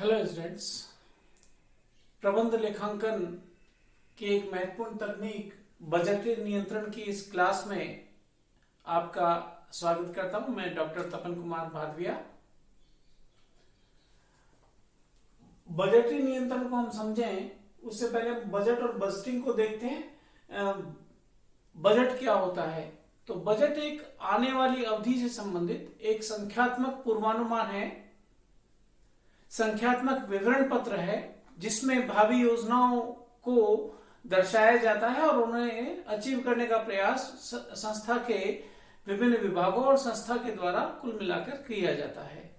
Hello students. प्रबंध लेखांकन की एक महत्वपूर्ण तकनीक बजटीय नियंत्रण की इस क्लास में आपका स्वागत करता हूं। मैं डॉक्टर तपन कुमार भादविया। बजटीय नियंत्रण को हम समझें उससे पहले बजट और बजटिंग को देखते हैं। बजट क्या होता है? तो बजट एक आने वाली अवधि से संबंधित एक संख्यात्मक पूर्वानुमान है, संख्यात्मक विवरण पत्र है, जिसमें भावी योजनाओं को दर्शाया जाता है और उन्हें अचीव करने का प्रयास संस्था के विभिन्न विभागों और संस्था के द्वारा कुल मिलाकर किया जाता है।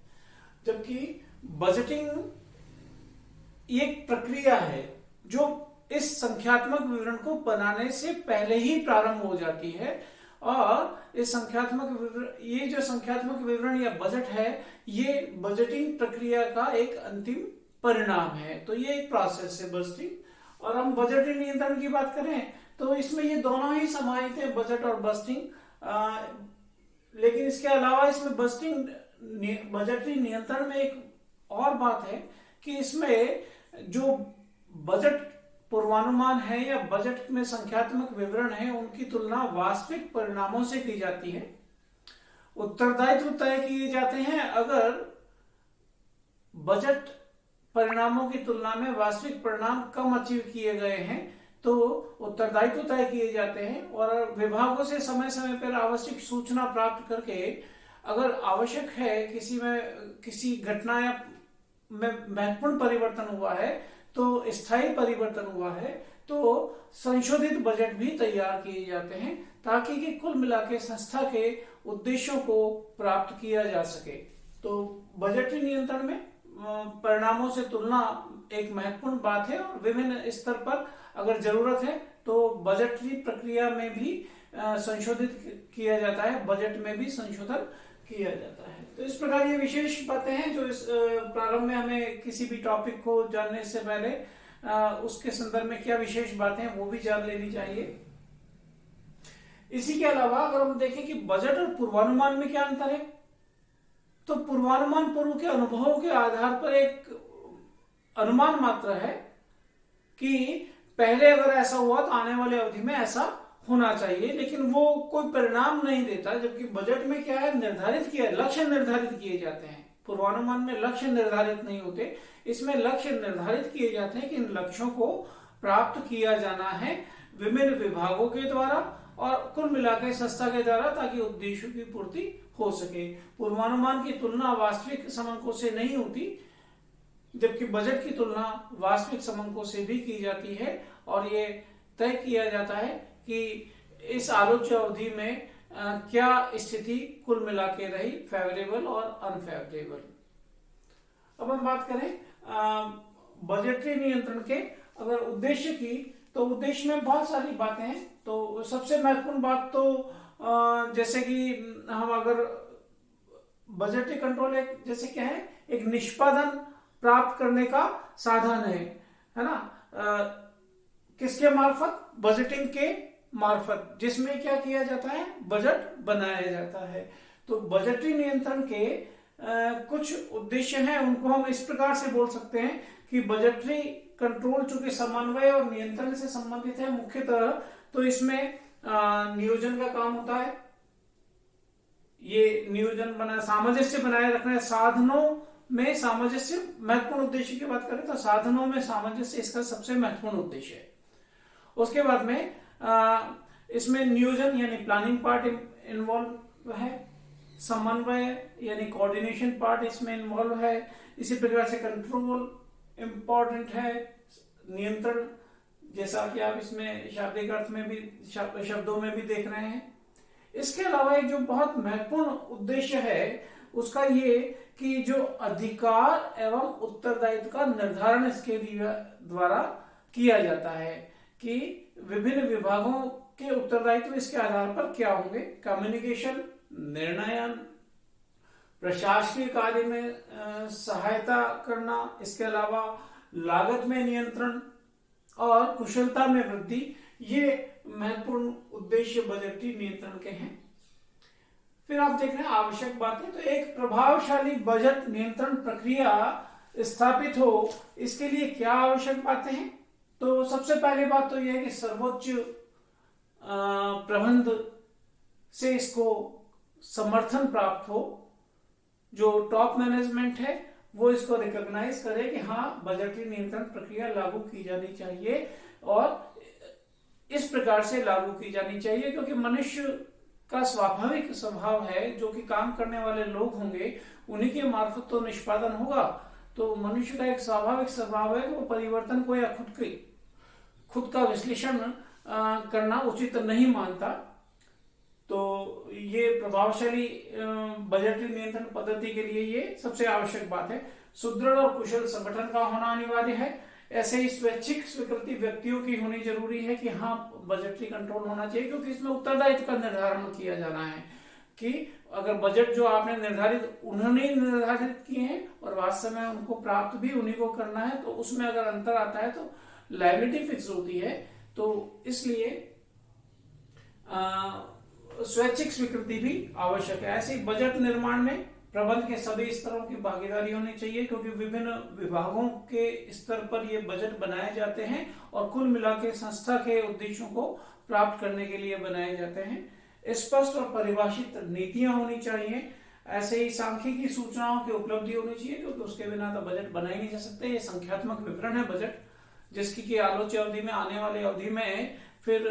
जबकि बजटिंग एक प्रक्रिया है जो इस संख्यात्मक विवरण को बनाने से पहले ही प्रारंभ हो जाती है और इस ये जो संख्यात्मक विवरण या बजट है, ये बजटिंग प्रक्रिया का एक अंतिम परिणाम है। तो ये एक प्रोसेस है बजटिंग। और हम बजटीय नियंत्रण की बात करें तो इसमें ये दोनों ही समाहित है, बजट और बजटिंग। लेकिन इसके अलावा इसमें बजटीय नियंत्रण में एक और बात है कि इसमें जो बजट पूर्वानुमान है या बजट में संख्यात्मक विवरण है, उनकी तुलना वास्तविक परिणामों से की जाती है। उत्तरदायित्व तय किए जाते हैं। अगर बजट परिणामों की तुलना में वास्तविक परिणाम कम अचीव किए गए हैं तो उत्तरदायित्व तय किए जाते हैं और विभागों से समय समय पर आवश्यक सूचना प्राप्त करके अगर आवश्यक है किसी घटना या में महत्वपूर्ण परिवर्तन हुआ है, तो स्थायी परिवर्तन हुआ है, तो संशोधित बजट भी तैयार किए जाते हैं ताकि कि कुल मिलाकर संस्था के उद्देश्यों को प्राप्त किया जा सके। तो बजटीय नियंत्रण में परिणामों से तुलना एक महत्वपूर्ण बात है और विभिन्न स्तर पर अगर जरूरत है तो बजटीय प्रक्रिया में भी संशोधित किया जाता है, बजट में भी संशोधन किया जाता है। तो इस प्रकार ये विशेष बातें हैं जो इस प्रारंभ में हमें किसी भी टॉपिक को जानने से पहले उसके संदर्भ में क्या विशेष बातें हैं वो भी जान लेनी चाहिए। इसी के अलावा अगर हम देखें कि बजट और पूर्वानुमान में क्या अंतर है, तो पूर्वानुमान पूर्व के अनुभवों के आधार पर एक अनुमान मात्र है कि पहले अगर ऐसा हुआ तो आने वाले अवधि में ऐसा होना चाहिए, लेकिन वो कोई परिणाम नहीं देता। जबकि बजट में क्या है, लक्ष्य निर्धारित किए जाते हैं। पूर्वानुमान में लक्ष्य निर्धारित नहीं होते, इसमें लक्ष्य निर्धारित किए जाते हैं कि इन लक्ष्यों को प्राप्त किया जाना है विभिन्न विभागों के द्वारा और कुल मिलाकर संस्था के द्वारा, ताकि उद्देश्यों की पूर्ति हो सके। पूर्वानुमान की तुलना वास्तविक समंकों से नहीं होती, जबकि बजट की तुलना वास्तविक समंकों से भी की जाती है और ये तय किया जाता है कि इस आलोच्य अवधि में क्या स्थिति कुल मिला के रही, फेवरेबल और अनफेवरेबल। अब हम बात करें बजटीय नियंत्रण के अगर उद्देश्य की, तो उद्देश्य में बहुत सारी बातें हैं। तो सबसे महत्वपूर्ण बात तो जैसे कि हम अगर बजटीय कंट्रोल जैसे क्या है, एक निष्पादन प्राप्त करने का साधन है ना, किसके मार्फत? बजटिंग के मार्फत, जिसमें क्या किया जाता है, बजट बनाया जाता है। तो बजटीय नियंत्रण के कुछ उद्देश्य हैं, उनको हम इस प्रकार से बोल सकते हैं कि बजटीय कंट्रोल चूंकि समन्वय और नियंत्रण से संबंधित है मुख्यतः, तो इसमें नियोजन का काम होता है। ये नियोजन सामंजस्य बनाए रखना है। साधनों में सामंजस्य, महत्वपूर्ण उद्देश्य की बात करें तो साधनों में सामंजस्य इसका सबसे महत्वपूर्ण उद्देश्य है। उसके बाद में इसमें नियोजन यानी प्लानिंग पार्ट इन्वॉल्व है, समन्वय यानी कोऑर्डिनेशन पार्ट इसमें इन्वॉल्व है। इसी प्रकार से कंट्रोल इंपॉर्टेंट है, नियंत्रण जैसा कि आप इसमें शाब्दिक अर्थ में भी शब्दों में भी देख रहे हैं। इसके अलावा एक जो बहुत महत्वपूर्ण उद्देश्य है उसका ये कि जो अधिकार एवं उत्तरदायित्व का निर्धारण इसके द्वारा किया जाता है कि विभिन्न विभागों के उत्तरदायित्व इसके आधार पर क्या होंगे। कम्युनिकेशन, निर्णयन, प्रशासकीय कार्य में सहायता करना, इसके अलावा लागत में नियंत्रण और कुशलता में वृद्धि, ये महत्वपूर्ण उद्देश्य बजटीय नियंत्रण के हैं। फिर आप देख रहे हैं आवश्यक बातें। तो एक प्रभावशाली बजट नियंत्रण प्रक्रिया स्थापित हो, इसके लिए क्या आवश्यक बातें हैं? तो सबसे पहली बात तो यह है कि सर्वोच्च प्रबंध से इसको समर्थन प्राप्त हो। जो टॉप मैनेजमेंट है वो इसको रिकॉग्नाइज करे कि हाँ, बजटीय नियंत्रण प्रक्रिया लागू की जानी चाहिए और इस प्रकार से लागू की जानी चाहिए, क्योंकि मनुष्य का स्वाभाविक स्वभाव है, जो कि काम करने वाले लोग होंगे उन्हीं के मार्फत तो निष्पादन होगा। तो मनुष्य का एक स्वाभाविक स्वभाव है कि वो परिवर्तन को या खुद का विश्लेषण करना उचित नहीं मानता। तो ये प्रभावशाली बजटीय नियंत्रण पद्धति के लिए ये सबसे आवश्यक बात है। सुदृढ़ और कुशल संगठन का होना अनिवार्य है। ऐसे ही स्वैच्छिक स्वीकृति व्यक्तियों की होनी जरूरी है कि हाँ, बजटीय कंट्रोल होना चाहिए, क्योंकि इसमें उत्तरदायित्व का निर्धारण किया जाना है कि अगर बजट जो आपने उन्होंने निर्धारित किए हैं और वास्तव में उनको प्राप्त भी उन्हीं को करना है, तो उसमें अगर अंतर आता है तो लायबिलिटी फिक्स होती है। तो इसलिए स्वैच्छिक स्वीकृति भी आवश्यक है। ऐसे बजट निर्माण में प्रबंध के सभी स्तरों की भागीदारी होनी चाहिए, क्योंकि विभिन्न विभागों के स्तर पर ये बजट बनाए जाते हैं और कुल मिला के संस्था के उद्देश्यों को प्राप्त करने के लिए बनाए जाते हैं। स्पष्ट और परिभाषित नीतियां होनी चाहिए। ऐसे ही सांख्यिकी सूचनाओं की उपलब्धि होनी चाहिए, क्योंकि उसके बिना तो बजट बना ही नहीं जा सकते। ये संख्यात्मक विवरण है बजट, जिसकी की आलोच्य अवधि में, आने वाली अवधि में फिर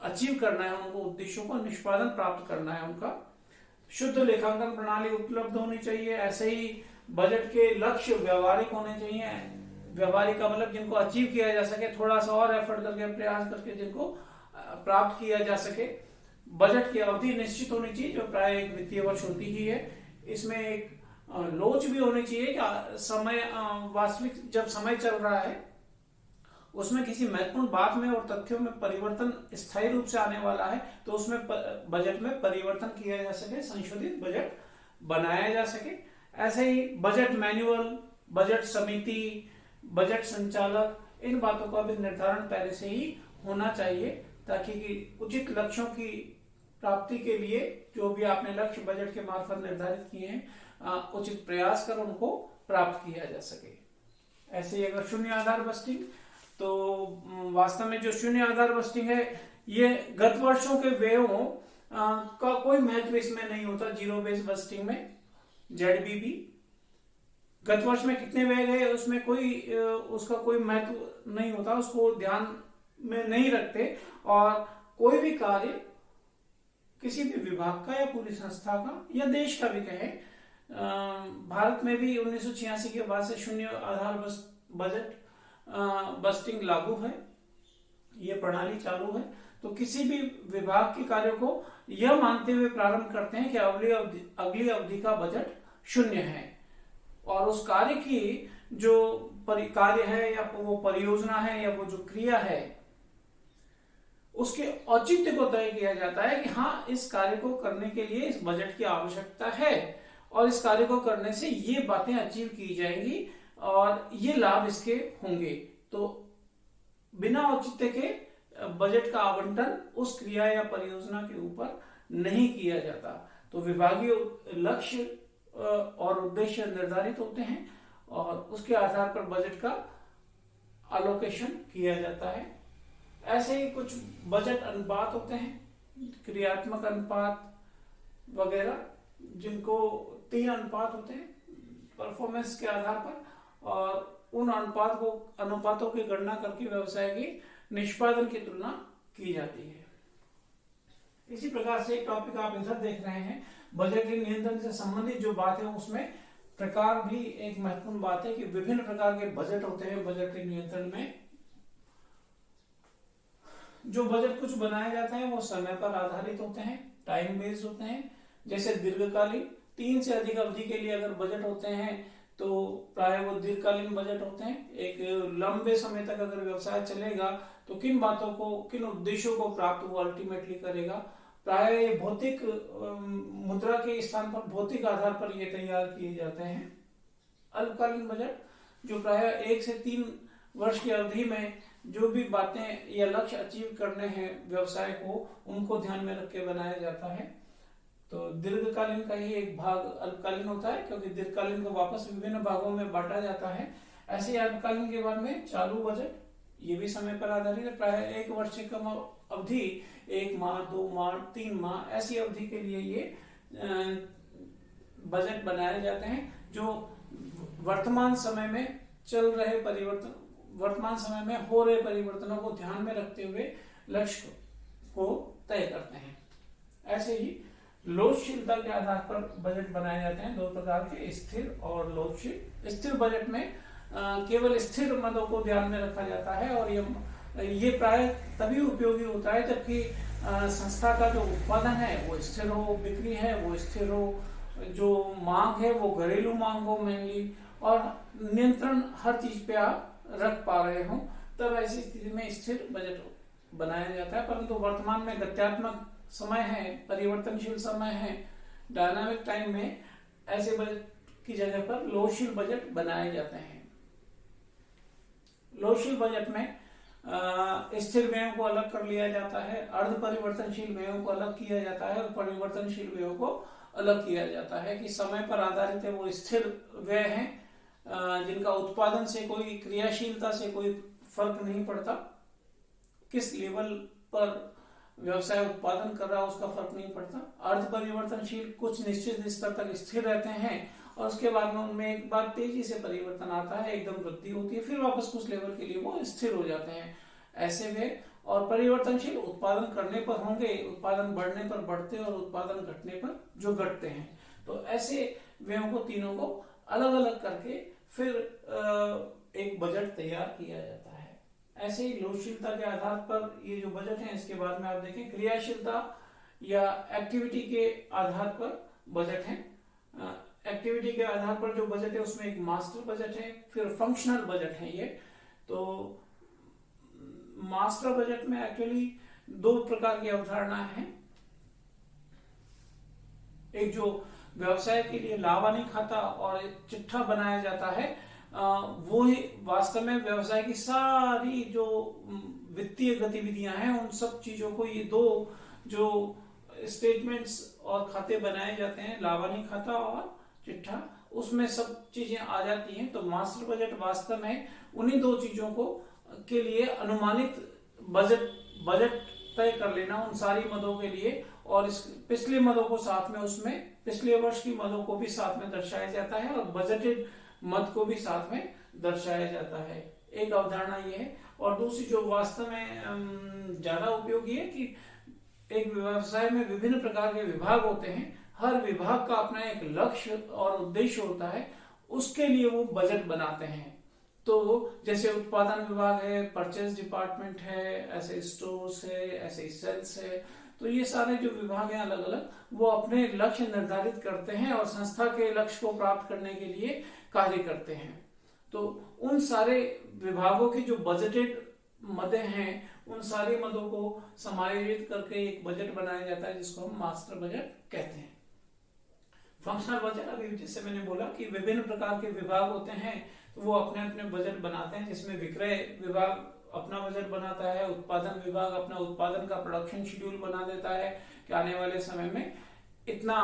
अचीव करना है उनको, उद्देश्यों को निष्पादन प्राप्त करना है उनका। शुद्ध लेखांकन प्रणाली उपलब्ध होनी चाहिए। ऐसे ही बजट के लक्ष्य व्यवहारिक होने चाहिए। व्यवहारिक का मतलब जिनको अचीव किया जा सके, थोड़ा सा और एफर्ट करके, प्रयास करके जिनको प्राप्त किया जा सके। बजट की अवधि निश्चित होनी चाहिए, जो प्राय एक वित्तीय वर्ष होती ही है। इसमें एक लोच भी होनी चाहिए कि समय, वास्तविक जब समय चल रहा है उसमें किसी महत्वपूर्ण बात में और तथ्यों में परिवर्तन स्थायी रूप से आने वाला है, तो उसमें बजट में परिवर्तन किया जा सके, संशोधित बजट बनाया जा सके। ऐसे ही बजट मैनुअल, बजट समिति, बजट संचालक, इन बातों का भी निर्धारण पहले से ही होना चाहिए, ताकि उचित लक्ष्यों की प्राप्ति के लिए जो भी आपने लक्ष्य बजट के मार्फत निर्धारित किए हैं, उचित प्रयास कर उनको प्राप्त किया जा सके। ऐसे ही अगर शून्य आधार बस्टिंग, तो वास्तव में जो शून्य आधार बस्टिंग है, ये गत वर्षों के व्ययों का कोई महत्व इसमें नहीं होता। जीरो बेस बस्टिंग में ZBB गत वर्ष में कितने व्यय गए उसमें उसका कोई महत्व नहीं होता, उसको ध्यान में नहीं रखते। और कोई भी कार्य किसी भी विभाग का या पूरी संस्था का या देश का भी कहे, भारत में भी 1986 के बाद से शून्य आधार बजट बस्टिंग लागू है, ये प्रणाली चालू है। तो किसी भी विभाग के कार्यों को यह मानते हुए प्रारंभ करते हैं कि अगली अवधि का बजट शून्य है, और उस कार्य की जो कार्य है या वो परियोजना है या वो जो क्रिया है, उसके औचित्य को तय किया जाता है कि हाँ, इस कार्य को करने के लिए इस बजट की आवश्यकता है और इस कार्य को करने से ये बातें अचीव की जाएंगी और ये लाभ इसके होंगे। तो बिना औचित्य के बजट का आवंटन उस क्रिया या परियोजना के ऊपर नहीं किया जाता। तो विभागीय लक्ष्य और उद्देश्य निर्धारित होते हैं और उसके आधार पर बजट का एलोकेशन किया जाता है। ऐसे ही कुछ बजट अनुपात होते हैं, क्रियात्मक अनुपात वगैरह, जिनको 3 अनुपात होते हैं परफॉर्मेंस के आधार पर, और उन अनुपातों की गणना करके व्यवसाय की निष्पादन की तुलना की जाती है। इसी प्रकार से एक टॉपिक आप इधर देख रहे हैं, बजटीय नियंत्रण से संबंधित जो बात है उसमें प्रकार भी एक महत्वपूर्ण बात है कि विभिन्न प्रकार के बजट होते हैं। बजटीय नियंत्रण में जो बजट कुछ बनाए जाते हैं वो समय पर आधारित होते हैं, टाइम बेस्ड होते हैं। जैसे दीर्घकालीन 3 से अधिक अवधि के लिए अगर बजट होते हैं तो प्राय वो दीर्घकालीन बजट होते हैं। एक लंबे समय तक अगर व्यवसाय चलेगा तो किन बातों को, किन उद्देश्यों को प्राप्त वो अल्टीमेटली करेगा, प्राय भौतिक मुद्रा के स्थान पर भौतिक आधार पर ये तैयार किए जाते हैं। अल्पकालीन बजट जो प्राय 1 से 3 वर्ष की अवधि में जो भी बातें या लक्ष्य अचीव करने हैं व्यवसाय को, उनको ध्यान में रख के बनाया जाता है। तो दीर्घकालीन का ही एक भाग अल्पकालीन होता है, क्योंकि दीर्घकालीन को वापस विभिन्न भागों में बांटा जाता है। ऐसे ही अल्पकालीन के बाद में चालू बजट, ये भी समय पर आधारित है। प्राय 1 वर्ष से कम अवधि, 1 माह, 2 माह, 3 माह, ऐसी अवधि के लिए ये बजट बनाए जाते हैं, जो वर्तमान समय में चल रहे परिवर्तन, वर्तमान समय में हो रहे परिवर्तनों को ध्यान में रखते हुए लक्ष्य को तय करते हैं। ऐसे ही लोचशीलता के आधार पर बजट बनाए जाते हैं, 2 प्रकार के, स्थिर और लोचशील। स्थिर बजट में केवल स्थिर मदों को ध्यान में रखा जाता है, और ये प्राय तभी उपयोगी होता है जबकि संस्था का जो उत्पादन है वो स्थिर हो, बिक्री है वो स्थिर हो, जो मांग है वो घरेलू मांग हो मेनली, और नियंत्रण हर चीज पे आप रख पा रहे हो, तब ऐसी स्थिति में स्थिर बजट बनाया जाता है। परंतु वर्तमान में गत्यात्मक समय है, परिवर्तनशील समय है, डायनामिक टाइम में ऐसे बजट की जगह पर लोचशील बजट बनाए जाते हैं। लोचशील बजट में स्थिर व्ययों को अलग कर लिया जाता है, अर्ध परिवर्तनशील व्ययों को अलग किया जाता है, और परिवर्तनशील व्ययों को अलग किया जाता है। कि समय पर आधारित है वो स्थिर व्यय हैं, जिनका उत्पादन से कोई, क्रियाशीलता से कोई फर्क नहीं पड़ता, किस लेवल पर व्यवसाय उत्पादन कर रहा है उसका फर्क नहीं पड़ता। अर्ध परिवर्तनशील कुछ निश्चित स्तर तक स्थिर रहते हैं, और उसके बाद में उनमें एक बार तेजी से परिवर्तन आता है, एकदम वृद्धि होती है, फिर वापस कुछ लेवल के लिए वो स्थिर हो जाते हैं। ऐसे वे और परिवर्तनशील उत्पादन करने पर होंगे, उत्पादन बढ़ने पर बढ़ते और उत्पादन घटने पर जो घटते हैं। तो ऐसे व्ययों को, तीनों को अलग अलग करके फिर एक बजट तैयार किया जाता है। ऐसे ही लोचशीलता के आधार पर ये जो बजट है, इसके बाद में आप देखें क्रियाशीलता या एक्टिविटी के आधार पर बजट है। एक्टिविटी के आधार पर जो बजट है उसमें एक मास्टर बजट है, फिर फंक्शनल बजट है ये। तो मास्टर बजट में एक्चुअली 2 प्रकार की अवधारणा है। एक जो व्यवसाय के लिए लाभानी खाता और चिट्ठा बनाया जाता है, वो ही वास्तव में व्यवसाय की सारी जो वित्तीय गतिविधियां हैं उन सब चीजों को, ये 2 जो स्टेटमेंट्स और खाते बनाए जाते हैं, लाभानी खाता और चिट्ठा, उसमें सब चीजें आ जाती हैं। तो मास्टर बजट वास्तव में उन्हीं 2 चीजों को के लिए अनुमानित बजट तय कर लेना, उन सारी मदों के लिए, और इस पिछले मदों को साथ में, उसमें पिछले वर्ष की मदों को भी साथ में दर्शाया जाता है, और बजटेड मद को भी साथ में दर्शाया जाता है। एक अवधारणा ये है। और दूसरी जो वास्तव में ज्यादा उपयोगी है कि एक व्यवसाय में विभिन्न प्रकार के विभाग होते हैं, हर विभाग का अपना एक लक्ष्य और उद्देश्य होता है, उसके लिए वो बजट बनाते हैं। तो जैसे उत्पादन विभाग है, परचेज डिपार्टमेंट है, ऐसे स्टोर्स है, ऐसे सेल्स है, तो ये सारे जो विभाग हैं अलग अलग, वो अपने लक्ष्य निर्धारित करते हैं और संस्था के लक्ष्य को प्राप्त करने के लिए कार्य करते हैं। तो उन सारे विभागों की जो बजटेड मदें हैं, उन सारी मदों को समायोजित करके एक बजट बनाया जाता है, जिसको हम मास्टर बजट कहते हैं। फंक्शनल बजट, अभी जैसे मैंने बोला कि विभिन्न प्रकार के विभाग होते हैं, तो वो अपने अपने बजट बनाते हैं, जिसमें विक्रय विभाग अपना बजट बनाता है, उत्पादन विभाग अपना उत्पादन का प्रोडक्शन शेड्यूल बना देता है कि आने वाले समय में इतना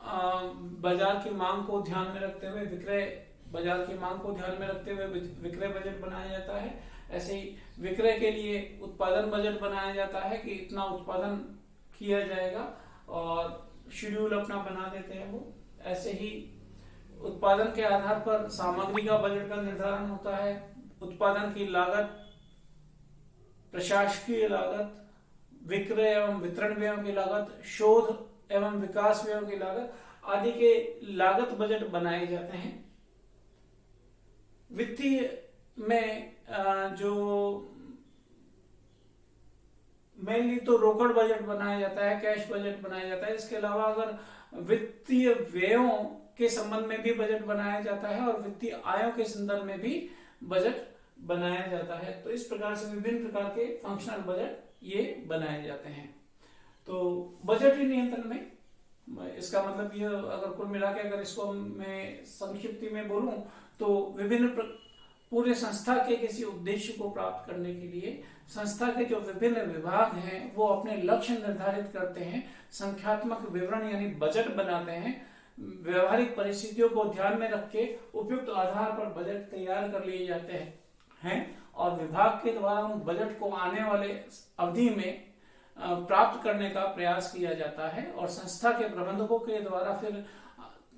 बाजार की मांग को ध्यान में रखते हुए, बाजार की मांग को ध्यान में रखते हुए विक्रय बजट बनाया जाता है। ऐसे ही विक्रय के लिए उत्पादन बजट बनाया जाता है कि इतना उत्पादन किया जाएगा, और शेड्यूल अपना बना देते हैं वो। ऐसे ही उत्पादन के आधार पर सामग्री का बजट का निर्धारण होता है, उत्पादन की लागत, प्रशासकीय लागत, विक्रय एवं वितरण व्ययों की लागत, शोध एवं विकास व्ययों की लागत आदि के लागत बजट बनाए जाते हैं। वित्तीय में जो मेनली तो रोकड़ बजट बनाया जाता है, कैश बजट बनाया जाता है। इसके अलावा अगर वित्तीय व्ययों के संबंध में भी बजट बनाया जाता है और वित्तीय आयों के संदर्भ में भी बजट बनाया जाता है। तो इस प्रकार से विभिन्न प्रकार के फंक्शनल बजट ये बनाए जाते हैं। तो बजटीय नियंत्रण में इसका मतलब ये, अगर कुल मिला के अगर इसको मैं संक्षिप्त में बोलूं, तो विभिन्न पूरे संस्था के किसी उद्देश्य को प्राप्त करने के लिए संस्था के जो विभिन्न विभाग हैं वो अपने लक्ष्य निर्धारित करते हैं, संख्यात्मक विवरण यानी बजट बनाते हैं, व्यवहारिक परिस्थितियों को ध्यान में रख के उपयुक्त आधार पर बजट तैयार कर लिए जाते हैं और विभाग के द्वारा उन बजट को आने वाले अवधि में प्राप्त करने का प्रयास किया जाता है और संस्था के प्रबंधकों के द्वारा फिर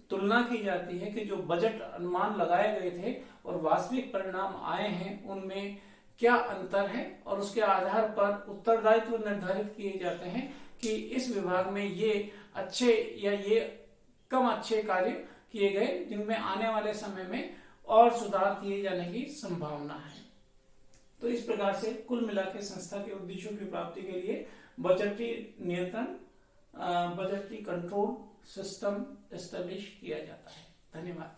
तुलना की जाती है कि जो बजट अनुमान लगाए गए थे और वास्तविक परिणाम आए हैं उनमें क्या अंतर है और उसके आधार पर उत्तरदायित्व निर्धारित किए जाते हैं कि इस विभाग में ये अच्छे या ये कम अच्छे कार्य किए गए जिनमें आने वाले समय में और सुधार किए जाने की संभावना है। तो इस प्रकार से कुल मिला के संस्था के उद्देश्यों की प्राप्ति के लिए बजटीय नियंत्रण, बजटीय कंट्रोल सिस्टम एस्टेब्लिश किया जाता है। धन्यवाद।